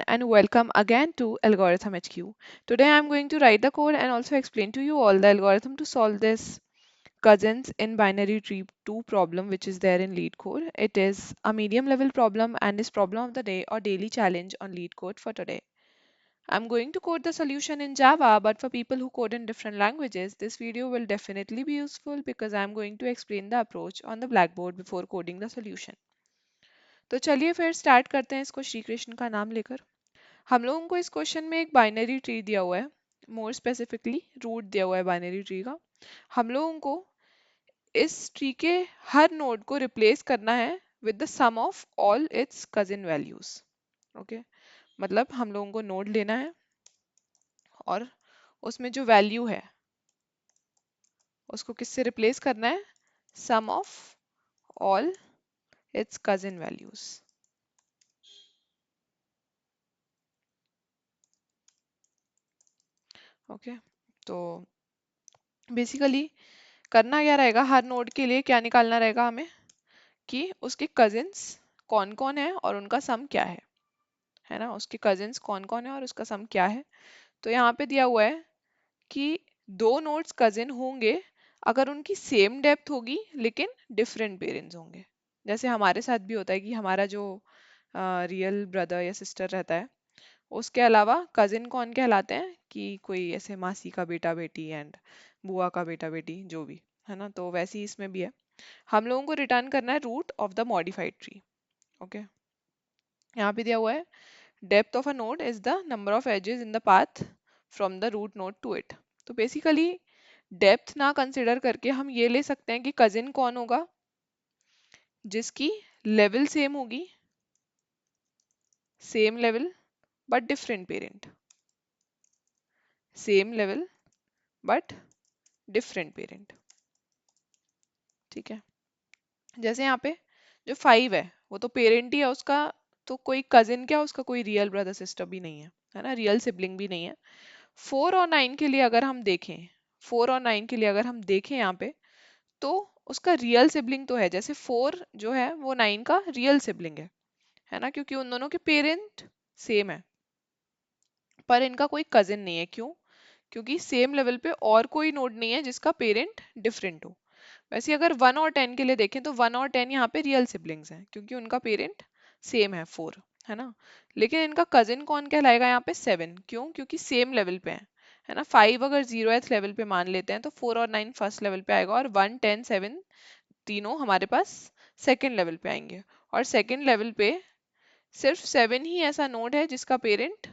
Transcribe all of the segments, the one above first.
and welcome again to Algorithm HQ. Today I'm going to write the code and also explain to you all the algorithm to solve this cousins in binary tree 2 problem which is there in LeetCode. It is a medium level problem and is problem of the day or daily challenge on LeetCode for today. I'm going to code the solution in Java, but for people who code in different languages, this video will definitely be useful because I'm going to explain the approach on the blackboard before coding the solution. तो चलिए फिर start करते हैं इसको श्री कृष्ण का नाम लेकर। हम लोगों को इस क्वेश्चन में एक बाइनरी ट्री दिया हुआ है, मोर स्पेसिफिकली रूट दिया हुआ है बाइनरी ट्री का। हम लोगों को इस ट्री के हर नोड को रिप्लेस करना है with the sum of all its cousin values. Okay, मतलब हम लोगों को नोड लेना है और उसमें जो वैल्यू है उसको किससे रिप्लेस करना है, sum of all its cousin values. Okay, तो बेसिकली करना क्या रहेगा, हर नोड के लिए क्या निकालना रहेगा हमें कि उसके कजिन्स कौन कौन है और उनका सम क्या है ना, उसके कजिन्स कौन कौन है और उसका सम क्या है। तो यहाँ पे दिया हुआ है कि दो नोड्स कजिन होंगे अगर उनकी सेम डेप्थ होगी लेकिन डिफरेंट पेरेंट्स होंगे। जैसे हमारे साथ भी होता है कि हमारा जो रियल ब्रदर या सिस्टर रहता है उसके अलावा कजिन कौन कहलाते हैं कि कोई ऐसे मासी का बेटा बेटी एंड बुआ का बेटा बेटी जो भी है ना, तो वैसे ही इसमें भी है। हम लोगों को रिटर्न करना है root of the modified tree. Okay, यहाँ पे दिया हुआ है depth of a node is the number of edges in the path from the root node to it. तो बेसिकली डेप्थ ना कंसिडर करके हम ये ले सकते हैं कि कजिन कौन होगा जिसकी लेवल सेम होगी, same level but different parent, same level but different parent. ठीक है, जैसे यहाँ पे जो 5 है वो तो पेरेंट ही है उसका, तो कोई कजिन क्या, उसका कोई रियल ब्रदर सिस्टर भी नहीं है ना, रियल सिबलिंग भी नहीं है। 4 और 9 के लिए अगर हम देखें, 4 और 9 के लिए अगर हम देखें यहाँ पे, तो उसका रियल सिबलिंग तो है, जैसे 4 जो है वो 9 का रियल सिबलिंग है ना, क्योंकि उन दोनों के पेरेंट सेम है। पर इनका कोई कजिन नहीं है, क्यों? क्योंकि सेम लेवल पे और कोई नोड नहीं है जिसका पेरेंट डिफरेंट हो। वैसे अगर 1 और 10 के लिए देखें तो 1 और 10 यहाँ पे रियल सिबलिंग्स हैं क्योंकि उनका पेरेंट सेम है 4, है ना। लेकिन इनका कजिन कौन कहलाएगा यहाँ पे, 7, क्यों? क्योंकि सेम लेवल पे है ना। 5 अगर 0th लेवल पे मान लेते हैं तो 4 और 9 फर्स्ट लेवल पे आएगा और 1 10 7 तीनों हमारे पास सेकेंड लेवल पे आएंगे। और सेकेंड लेवल पे सिर्फ 7 ही ऐसा नोड है जिसका पेरेंट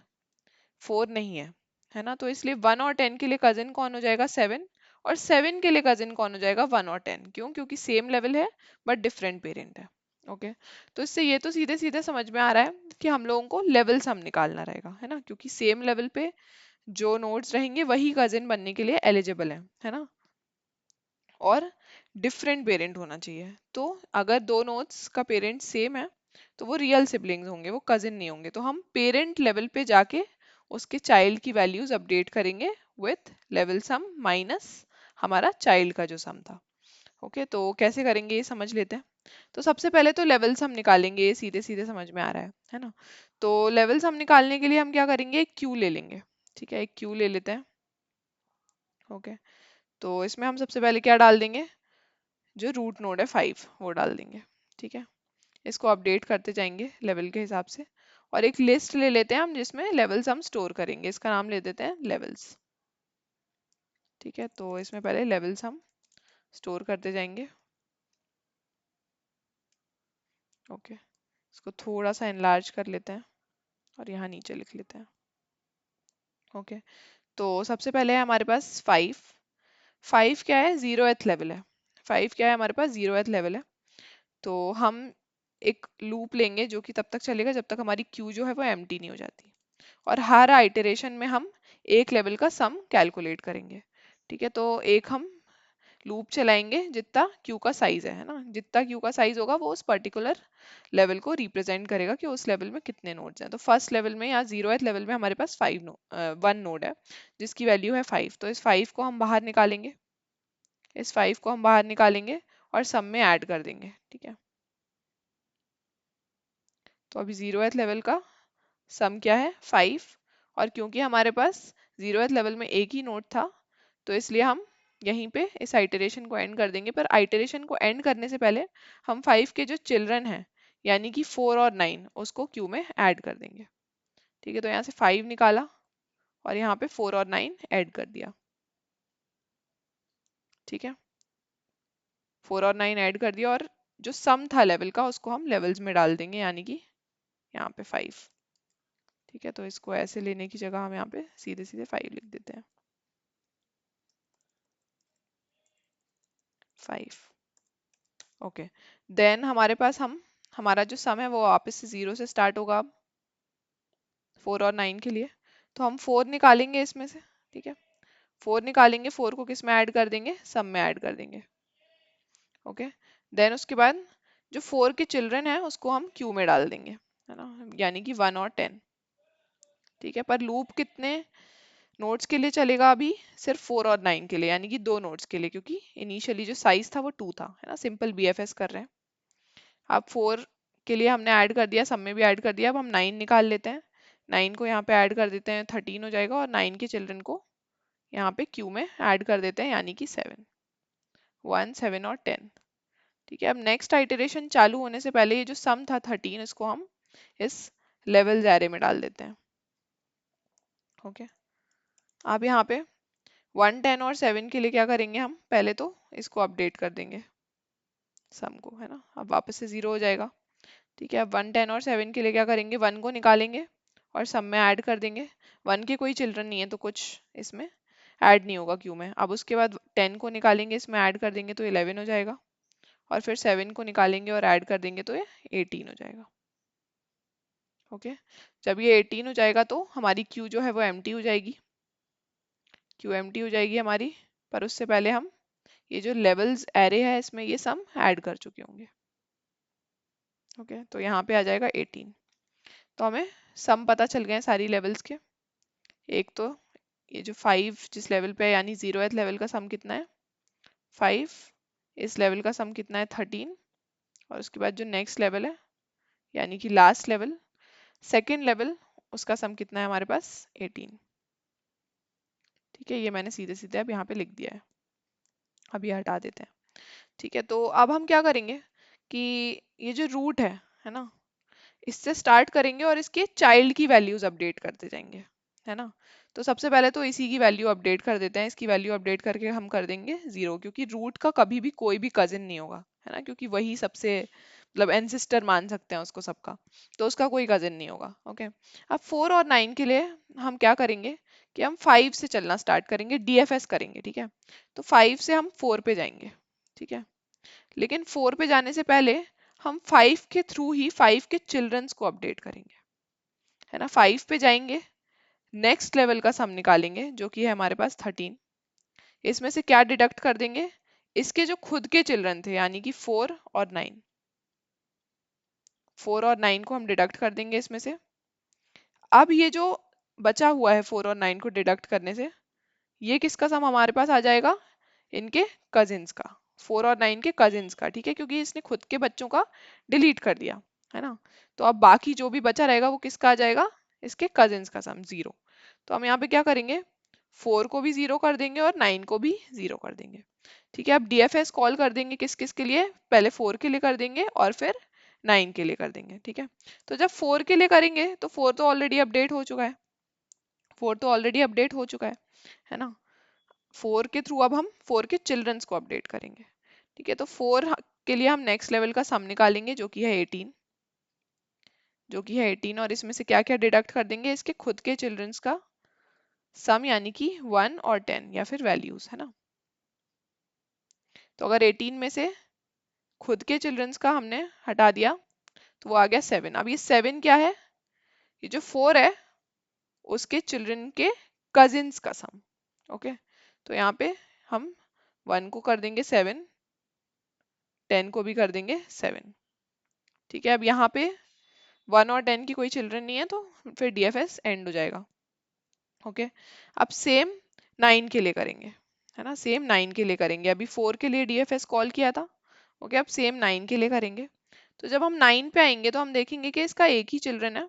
4 नहीं है ना। तो इसलिए 1 और 10 के लिए कजिन कौन हो जाएगा, 7। और 7 के लिए कजिन कौन हो जाएगा, 1 और 10, क्यों? क्योंकि सेम लेवल है बट डिफरेंट पेरेंट है। ओके, तो इससे ये तो सीधे सीधे समझ में आ रहा है कि हम लोगों को लेवल सम निकालना रहेगा, है ना, क्योंकि सेम लेवल पे जो नोड्स रहेंगे वही कजिन बनने के लिए एलिजिबल है ना। और डिफरेंट पेरेंट होना चाहिए। तो अगर दो नोड्स का पेरेंट सेम है तो वो रियल सिबलिंग्स होंगे, वो कजिन नहीं होंगे। तो हम पेरेंट लेवल पे जाके उसके चाइल्ड की वैल्यूज अपडेट करेंगे विथ लेवल सम माइनस हमारा चाइल्ड का जो सम था। ओके, तो कैसे करेंगे ये समझ लेते हैं। तो सबसे पहले तो लेवल सम निकालेंगे, ये सीधे सीधे समझ में आ रहा है ना। तो लेवल सम निकालने के लिए हम क्या करेंगे, एक क्यू ले लेंगे। ठीक है, एक क्यू ले लेते हैं। ओके, तो इसमें हम सबसे पहले क्या डाल देंगे, जो रूट नोड है 5 वो डाल देंगे। ठीक है, इसको अपडेट करते जाएंगे लेवल के हिसाब से। और एक लिस्ट ले लेते हैं हम जिसमें लेवल्स हम स्टोर करेंगे, इसका नाम ले देते हैं लेवल्स। ठीक है, तो इसमें पहले लेवल्स हम स्टोर करते जाएंगे। ओके, इसको थोड़ा सा एनलार्ज कर लेते हैं और यहाँ नीचे लिख लेते हैं। ओके, तो सबसे पहले है हमारे पास 5। 5 क्या है, 0th लेवल है। 5 क्या है हमारे पास, 0th लेवल है। तो हम एक लूप लेंगे जो कि तब तक चलेगा जब तक हमारी क्यू जो है वो एम्प्टी नहीं हो जाती। और हर आइटरेशन में हम एक लेवल का सम कैलकुलेट करेंगे। ठीक है, तो एक हम लूप चलाएंगे जितना क्यू का साइज है ना, जितना क्यू का साइज होगा वो उस पर्टिकुलर लेवल को रिप्रेजेंट करेगा कि उस लेवल में कितने नोड्स हैं। तो फर्स्ट लेवल में या 0th लेवल में हमारे पास 1 नोड है जिसकी वैल्यू है 5। तो इस 5 को हम बाहर निकालेंगे, इस 5 को हम बाहर निकालेंगे और सम में ऐड कर देंगे। ठीक है, तो अभी 0th लेवल का सम क्या है 5, और क्योंकि हमारे पास 0th लेवल में एक ही नोड था तो इसलिए हम यहीं पे इस आइटरेशन को एंड कर देंगे। पर आइटरेशन को एंड करने से पहले हम 5 के जो चिल्ड्रन हैं यानी कि 4 और 9 उसको क्यू में ऐड कर देंगे। ठीक है, तो यहाँ से 5 निकाला और यहाँ पे 4 और 9 ऐड कर दिया। ठीक है, 4 और 9 ऐड कर दिया और जो सम था लेवल का उसको हम लेवल्स में डाल देंगे यानी कि यहाँ पे 5। ठीक है, तो इसको ऐसे लेने की जगह हम यहाँ पे सीधे सीधे 5 लिख देते हैं, 5। ओके, देन हमारे पास हमारा जो सम है वो वापस से 0 से स्टार्ट होगा अब 4 और 9 के लिए। तो हम 4 निकालेंगे इसमें से। ठीक है, 4 निकालेंगे, 4 को किस में ऐड कर देंगे, सम में ऐड कर देंगे। ओके, देन उसके बाद जो 4 के चिल्ड्रन है उसको हम क्यू में डाल देंगे, है ना, यानी कि 1 और 10। ठीक है, पर लूप कितने नोड्स के लिए चलेगा अभी, सिर्फ 4 और 9 के लिए, यानी कि 2 नोड्स के लिए, क्योंकि इनिशियली जो साइज था वो 2 था, है ना, सिंपल बीएफएस कर रहे हैं। अब 4 के लिए हमने ऐड कर दिया, सब में भी ऐड कर दिया। अब हम 9 निकाल लेते हैं, 9 को यहाँ पे ऐड कर देते हैं, 13 हो जाएगा, और 9 के चिल्ड्रन को यहाँ पे क्यू में ऐड कर देते हैं यानी कि 7, 1, 7 और 10। ठीक है, अब नेक्स्ट आइटरेशन चालू होने से पहले ये जो सम था 13 इसको हम इस लेवल एरे में डाल देते हैं। ओके, अब यहाँ पे 1, 10 और 7 के लिए क्या करेंगे, हम पहले तो इसको अपडेट कर देंगे सम को, है ना, अब वापस से 0 हो जाएगा। ठीक है, अब 1, 10 और 7 के लिए क्या करेंगे, 1 को निकालेंगे और सम में ऐड कर देंगे। 1 के कोई चिल्ड्रन नहीं है तो कुछ इसमें ऐड नहीं होगा क्यू में। अब उसके बाद 10 को निकालेंगे, इसमें ऐड कर देंगे तो 11 हो जाएगा, और फिर 7 को निकालेंगे और ऐड कर देंगे तो ये 18 हो जाएगा। ओके, जब ये 18 हो जाएगा तो हमारी क्यू जो है वो एम्प्टी हो जाएगी, क्यू एम्प्टी हो जाएगी हमारी। पर उससे पहले हम ये जो लेवल्स एरे है इसमें ये सम ऐड कर चुके होंगे। ओके, तो यहाँ पे आ जाएगा 18। तो हमें सम पता चल गए हैं सारी लेवल्स के। एक तो ये जो 5 जिस लेवल पे है यानी 0th लेवल का सम कितना है 5, इस लेवल का सम कितना है 13, और उसके बाद जो नेक्स्ट लेवल है यानी कि लास्ट लेवल, सेकेंड लेवल, उसका सम कितना है हमारे पास 18। ठीक है, ये मैंने सीधे सीधे अब यहाँ पे लिख दिया है, अब ये हटा देते हैं। ठीक है, तो अब हम क्या करेंगे कि ये जो रूट है ना, इससे स्टार्ट करेंगे और इसके चाइल्ड की वैल्यूज अपडेट करते जाएंगे, है ना। तो सबसे पहले तो इसी की वैल्यू अपडेट कर देते हैं, इसकी वैल्यू अपडेट करके हम कर देंगे 0, क्योंकि रूट का कभी भी कोई भी कजिन नहीं होगा, है ना, क्योंकि वही सबसे मतलब एंसिस्टर मान सकते हैं उसको सबका, तो उसका कोई कजिन नहीं होगा। ओके, अब 4 और 9 के लिए हम क्या करेंगे कि हम 5 से चलना स्टार्ट करेंगे, डीएफएस करेंगे। ठीक है, तो 5 से हम 4 पे जाएंगे। ठीक है, लेकिन 4 पे जाने से पहले हम 5 के थ्रू ही 5 के चिल्ड्रंस को अपडेट करेंगे, है ना। 5 पे जाएंगे, नेक्स्ट लेवल का सम निकालेंगे जो कि है हमारे पास 13। इसमें से क्या डिडक्ट कर देंगे, इसके जो खुद के चिल्ड्रन थे यानी कि 4 और 9, 4 और 9 को हम डिडक्ट कर देंगे इसमें से। अब ये जो बचा हुआ है 4 और 9 को डिडक्ट करने से, ये किसका सम हमारे पास आ जाएगा, इनके कजिन्स का, 4 और 9 के कजिन्स का। ठीक है, क्योंकि इसने खुद के बच्चों का डिलीट कर दिया, है ना। तो अब बाकी जो भी बचा रहेगा वो किसका आ जाएगा, इसके कजिन्स का सम 0। तो हम यहाँ पे क्या करेंगे, 4 को भी 0 कर देंगे और 9 को भी 0 कर देंगे। ठीक है, अब डीएफएस कॉल कर देंगे किस किस के लिए, पहले 4 के लिए कर देंगे और फिर 9 के लिए कर देंगे। ठीक है, तो जब 4 के लिए करेंगे तो 4 तो ऑलरेडी अपडेट हो चुका है, 4 तो ऑलरेडी अपडेट हो चुका है ना। 4 के थ्रू अब हम 4 के चिल्ड्रंस को अपडेट करेंगे। ठीक है, तो 4 के लिए हम नेक्स्ट लेवल का सम निकालेंगे जो कि है 18, जो कि है 18, और इसमें से क्या क्या डिडक्ट कर देंगे, इसके खुद के चिल्ड्रंस का सम यानी कि 1 और 10 या फिर वैल्यूज, है ना। तो अगर 18 में से खुद के चिल्ड्रंस का हमने हटा दिया तो वो आ गया 7। अब ये 7 क्या है, ये जो 4 है उसके चिल्ड्रन के कजिन्स का सम। ओके, तो यहाँ पे हम 1 को कर देंगे 7, 10 को भी कर देंगे 7। ठीक है, अब यहाँ पे 1 और 10 की कोई चिल्ड्रन नहीं है तो फिर डीएफएस एंड हो जाएगा। ओके, अब सेम 9 के लिए करेंगे, है ना, सेम 9 के लिए करेंगे। अभी 4 के लिए डीएफएस कॉल किया था। ओके, अब सेम 9 के लिए करेंगे। तो जब हम 9 पे आएंगे तो हम देखेंगे कि इसका एक ही चिल्ड्रन है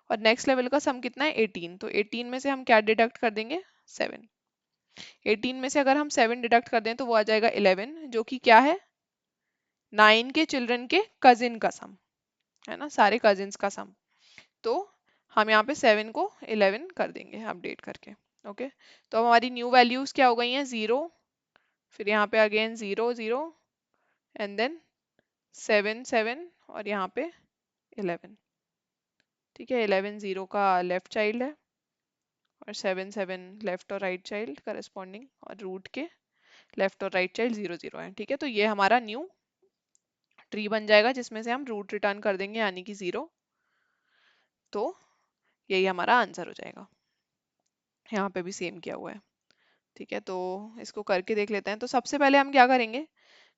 और नेक्स्ट लेवल का सम कितना है 18, तो 18 में से हम क्या डिडक्ट कर देंगे 7। 18 में से अगर हम 7 डिडक्ट कर दें तो वो आ जाएगा 11, जो कि क्या है 9 के चिल्ड्रन के कजिन का सम, है ना, सारे कजिन्स का सम। तो हम यहाँ पे 7 को 11 कर देंगे अपडेट करके। ओके, तो अब हमारी न्यू वैल्यूज क्या हो गई हैं 0, फिर यहाँ पे अगेन 0 0 एंड देन 7 7 और यहाँ पे 11। ठीक है, 11 0 का लेफ्ट चाइल्ड है और 7 7 लेफ्ट और राइट चाइल्ड करस्पॉन्डिंग, और रूट के लेफ्ट और राइट चाइल्ड 0 0 है। ठीक है, तो ये हमारा न्यू ट्री बन जाएगा जिसमें से हम रूट रिटर्न कर देंगे यानी कि 0। तो यही हमारा आंसर हो जाएगा। यहाँ पे भी सेम किया हुआ है। ठीक है, तो इसको करके देख लेते हैं। तो सबसे पहले हम क्या करेंगे,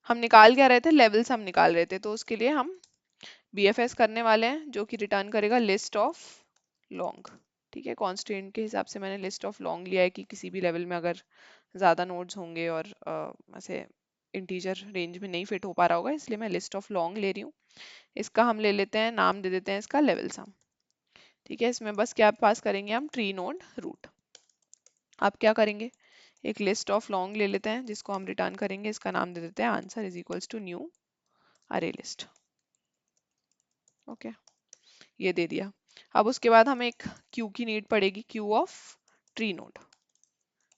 हम निकाल क्या रहे थे, लेवल्स हम निकाल रहे थे, तो उसके लिए हम BFS करने वाले हैं जो कि रिटर्न करेगा लिस्ट ऑफ लॉन्ग। ठीक है, कॉन्स्टेंट के हिसाब से मैंने लिस्ट ऑफ लॉन्ग लिया है कि किसी भी लेवल में अगर ज़्यादा नोड्स होंगे और ऐसे इंटीजर रेंज में नहीं फिट हो पा रहा होगा, इसलिए मैं लिस्ट ऑफ लॉन्ग ले रही हूँ। इसका हम ले लेते हैं, नाम दे देते हैं इसका लेवल सम। ठीक है, इसमें बस क्या पास करेंगे हम, ट्री नोड रूट। आप क्या करेंगे, एक लिस्ट ऑफ लॉन्ग ले लेते हैं जिसको हम रिटर्न करेंगे, इसका नाम दे देते हैं answer is equals to new array list. Okay, ये दे दिया। अब उसके बाद हमें एक क्यू की नीड पड़ेगी, queue of tree node.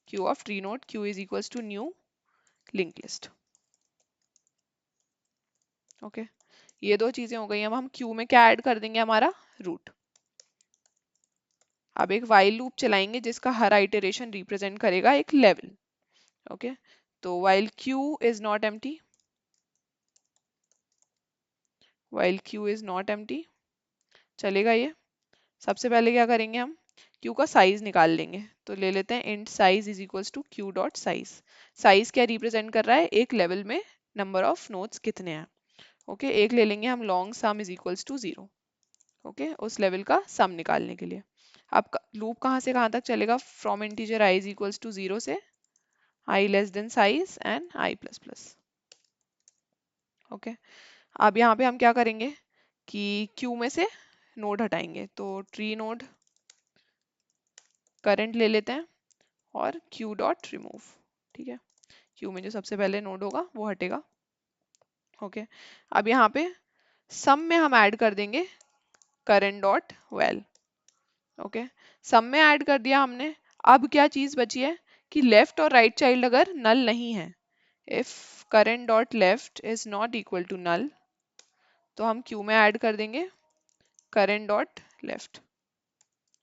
Queue of tree node, queue is equals to new link list. Okay, ये दो चीजें हो गई। अब हम क्यू में क्या ऐड कर देंगे, हमारा रूट। अब एक वाइल लूप चलाएंगे जिसका हर आइटरेशन रिप्रेजेंट करेगा एक लेवल। ओके, तो while Q is not empty, while Q is not empty चलेगा ये। सबसे पहले क्या करेंगे, हम क्यू का साइज निकाल लेंगे, तो ले लेते हैं int size is equals to queue dot size. Size क्या रिप्रेजेंट कर रहा है, एक लेवल में नंबर ऑफ नोड्स कितने हैं। ओके, एक ले लेंगे हम long sum is equals to 0। Okay, उस लेवल का सम निकालने के लिए। अब लूप कहाँ से कहाँ तक चलेगा, from integer i is equals to 0 से i less than size and i plus plus. Okay, अब यहाँ पे हम क्या करेंगे कि क्यू में से नोड हटाएंगे, तो ट्री नोड करंट ले लेते हैं और क्यू डॉट रिमूव। ठीक है, क्यू में जो सबसे पहले नोड होगा वो हटेगा। ओके, अब यहाँ पे सम में हम ऐड कर देंगे करंट डॉट वेल। ओके, सम में ऐड कर दिया हमने। अब क्या चीज बची है कि लेफ्ट और राइट चाइल्ड अगर नल नहीं है, if current dot left is not equal to null, तो हम क्यू में ऐड कर देंगे करंट डॉट लेफ्ट।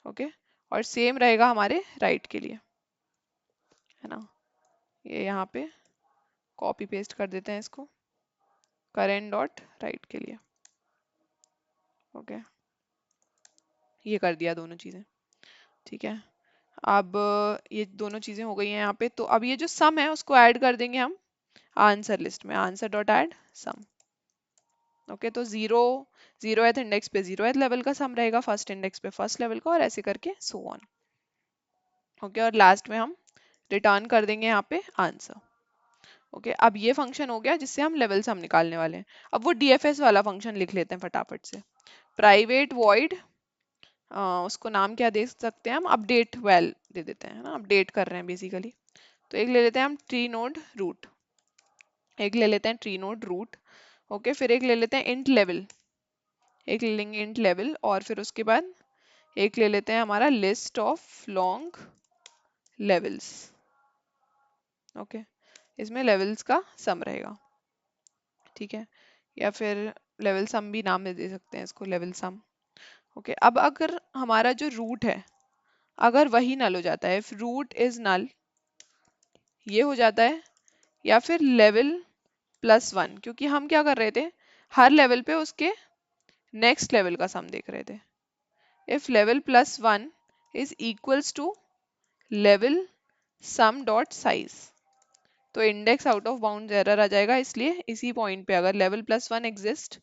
ओके, और सेम रहेगा हमारे राइट के लिए, है ना। ये यहाँ पे कॉपी पेस्ट कर देते हैं इसको, करंट डॉट राइट के लिए। ओके, ये कर दिया दोनों चीजें। ठीक है, अब ये दोनों चीजें हो गई हैं यहाँ पे। तो अब ये जो सम है उसको ऐड कर देंगे हम आंसर लिस्ट में, answer dot add sum. Okay, तो 0th इंडेक्स पे 0th लेवल का सम रहेगा, फर्स्ट इंडेक्स पे फर्स्ट लेवल का, और ऐसे करके सो ऑन। ओके, और लास्ट में हम रिटर्न कर देंगे यहाँ पे आंसर। ओके, अब ये फंक्शन हो गया जिससे हम लेवल सम निकालने वाले हैं। अब वो DFS वाला फंक्शन लिख लेते हैं फटाफट से। प्राइवेट वॉइड, उसको नाम क्या दे सकते हैं हम, अपडेट वेल दे देते हैं, है ना, अपडेट कर रहे हैं बेसिकली। तो एक ले लेते हैं हम ट्री नोड रूट, एक ले लेते हैं ट्री नोड रूट। ओके, फिर एक ले लेते हैं इंट लेवल, एक ले लेंगे इंट लेवल, और फिर उसके बाद एक ले लेते हैं हमारा list of long levels. Okay, इसमें लेवल्स का सम रहेगा। ठीक है, या फिर लेवल सम भी नाम में दे सकते हैं इसको, लेवल सम। ओके, अब अगर हमारा जो रूट है अगर वही नल हो जाता है, इफ रूट इज नल, ये हो जाता है, या फिर लेवल +1, क्योंकि हम क्या कर रहे थे, हर लेवल पे उसके नेक्स्ट लेवल का सम देख रहे थे। If level +1 is equals to level sum dot size, तो index out of bound error आ जाएगा। इसलिए इसी पॉइंट पे अगर लेवल +1 एग्जिस्ट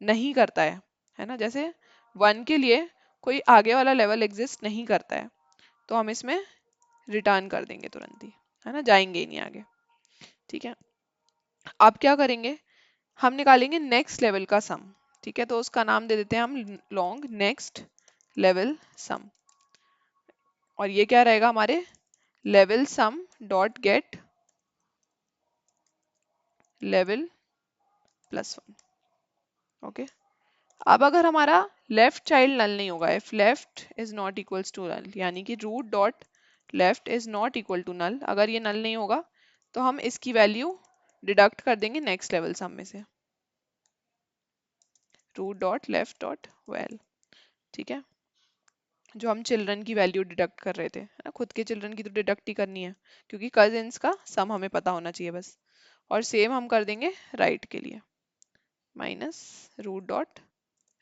नहीं करता है ना, जैसे 1 के लिए कोई आगे वाला लेवल एग्जिस्ट नहीं करता है, तो हम इसमें रिटर्न कर देंगे तुरंत ही, है ना, जाएंगे ही नहीं आगे। ठीक है, अब क्या करेंगे, हम निकालेंगे नेक्स्ट लेवल का सम। ठीक है, तो उसका नाम दे देते हैं हम लॉन्ग नेक्स्ट लेवल सम, और ये क्या रहेगा हमारे level sum dot get level plus one. Okay, अब अगर हमारा लेफ्ट चाइल्ड नल नहीं होगा, if left is not equals to null, यानी कि root dot left is not equal to null, अगर ये नल नहीं होगा तो हम इसकी वैल्यू डिडक्ट कर देंगे नेक्स्ट लेवल सम में से, root dot left dot val. ठीक है, जो हम चिल्ड्रन की वैल्यू डिडक्ट कर रहे थे, है ना, खुद के चिल्ड्रन की तो डिडक्ट ही करनी है क्योंकि कजिन्स का सम हमें पता होना चाहिए बस। और सेम हम कर देंगे राइट के लिए, minus root dot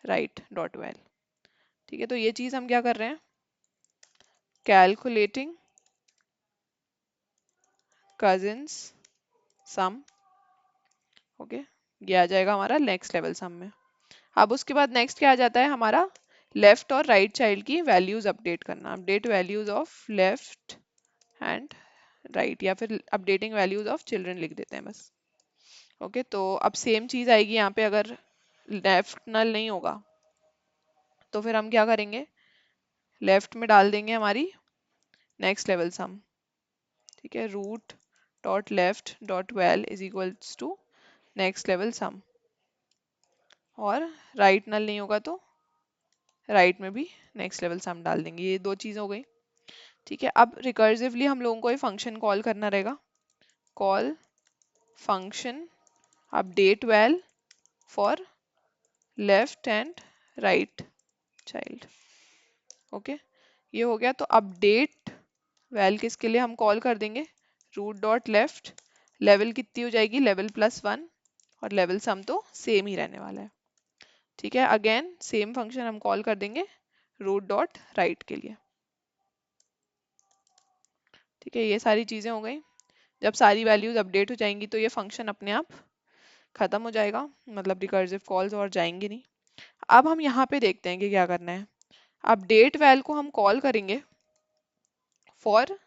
right dot val. ठीक है, तो ये चीज हम क्या कर रहे हैं, कैलकुलेटिंग कजिन्स सम। ओके, ये आ जाएगा हमारा नेक्स्ट लेवल सम में। अब उसके बाद नेक्स्ट क्या आ जाता है हमारा, लेफ्ट और राइट चाइल्ड की वैल्यूज अपडेट करना, update values of left and right, या फिर अपडेटिंग वैल्यूज ऑफ चिल्ड्रन लिख देते हैं बस। ओके, तो अब सेम चीज आएगी यहाँ पे, अगर लेफ्ट नल नहीं होगा तो फिर हम क्या करेंगे, लेफ्ट में डाल देंगे हमारी नेक्स्ट लेवल सम। ठीक है, root dot left dot val is equals to next level sum, और राइट नल नहीं होगा तो राइट में भी नेक्स्ट लेवल सम डाल देंगे। ये दो चीज हो गई। ठीक है, अब रिकर्सिवली हम लोगों को ये फंक्शन कॉल करना रहेगा, call function update well for left and right child. Okay, ये हो गया। तो अपडेट वेल किसके लिए हम कॉल कर देंगे, रूट डॉट लेफ्ट, लेवल कितनी हो जाएगी लेवल प्लस वन, और लेवल सम तो सेम ही रहने वाला है। ठीक है, अगेन सेम फंक्शन हम कॉल कर देंगे रूट डॉट राइट के लिए। ठीक है, ये सारी चीजें हो गई। जब सारी वैल्यूज अपडेट हो जाएंगी तो ये फंक्शन अपने आप खत्म हो जाएगा, मतलब रिकर्सिव कॉल्स और जाएंगे नहीं। अब हम यहाँ पे देखते हैं कि क्या करना है। अपडेट वैल को हम कॉल करेंगे फॉर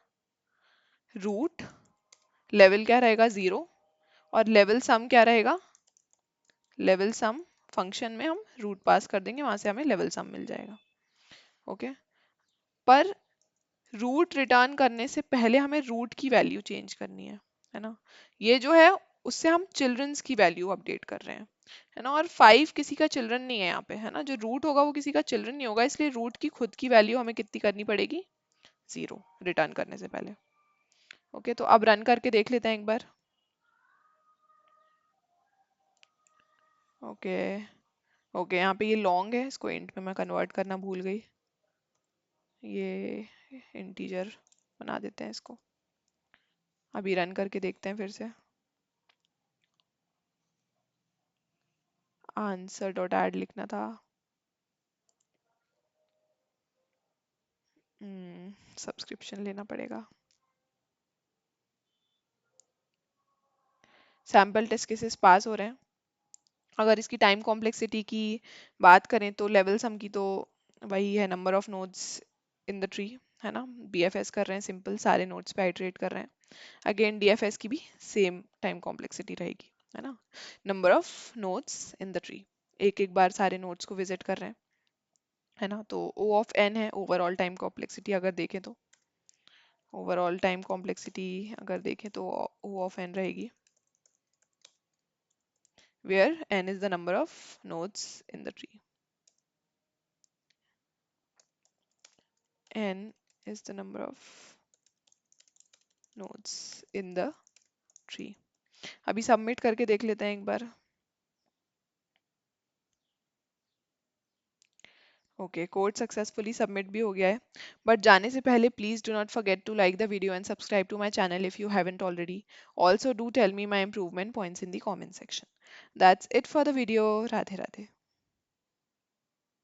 रूट, लेवल क्या रहेगा 0, और लेवल सम क्या रहेगा, लेवल सम फंक्शन में हम रूट पास कर देंगे, वहां से हमें लेवल सम मिल जाएगा। ओके, पर रूट रिटर्न करने से पहले हमें रूट की वैल्यू चेंज करनी है ना। ये जो है उससे हम चिल्ड्रंस की वैल्यू अपडेट कर रहे हैं, है ना, और 5 किसी का चिल्ड्रन नहीं है यहाँ पे, है ना, जो रूट होगा वो किसी का चिल्ड्रन नहीं होगा, इसलिए रूट की खुद की वैल्यू हमें कितनी करनी पड़ेगी, 0 रिटर्न करने से पहले। ओके, तो अब रन करके देख लेते हैं एक बार। ओके, ओके, यहाँ पे ये लॉन्ग है, इसको इंट में मैं कन्वर्ट करना भूल गई, ये इंटीजर बना देते हैं इसको। अभी रन करके देखते हैं फिर से। आंसर डॉट ऐड लिखना था, सब्सक्रिप्शन लेना पड़ेगा। सैम्पल टेस्ट केसेस पास हो रहे हैं। अगर इसकी टाइम कॉम्प्लेक्सिटी की बात करें तो लेवल सम की तो वही है, number of nodes in the tree, है ना, बीएफएस कर रहे हैं, सिंपल सारे नोड्स पे आइटरेट कर रहे हैं। अगेन डीएफएस की भी सेम टाइम कॉम्प्लेक्सिटी रहेगी, है ना, number of nodes in the tree, एक एक बार सारे नोड्स को विजिट कर रहे हैं, है ना। तो ओ ऑफ एन है ओवरऑल टाइम कॉम्प्लेक्सिटी, अगर देखें तो ओवरऑल टाइम कॉम्प्लेक्सिटी अगर देखें तो ओ ऑफ एन रहेगी, where n is the number of nodes in the tree. N is the number of nodes in the tree. अभी सबमिट करके देख लेते हैं एक बार। ओके, कोड सक्सेसफुली सबमिट भी हो गया है, बट जाने से पहले please do not forget to like the video and subscribe to my channel if you haven't already. Also do tell me my improvement points in the comment section. That's it for the video. Radhe Radhe.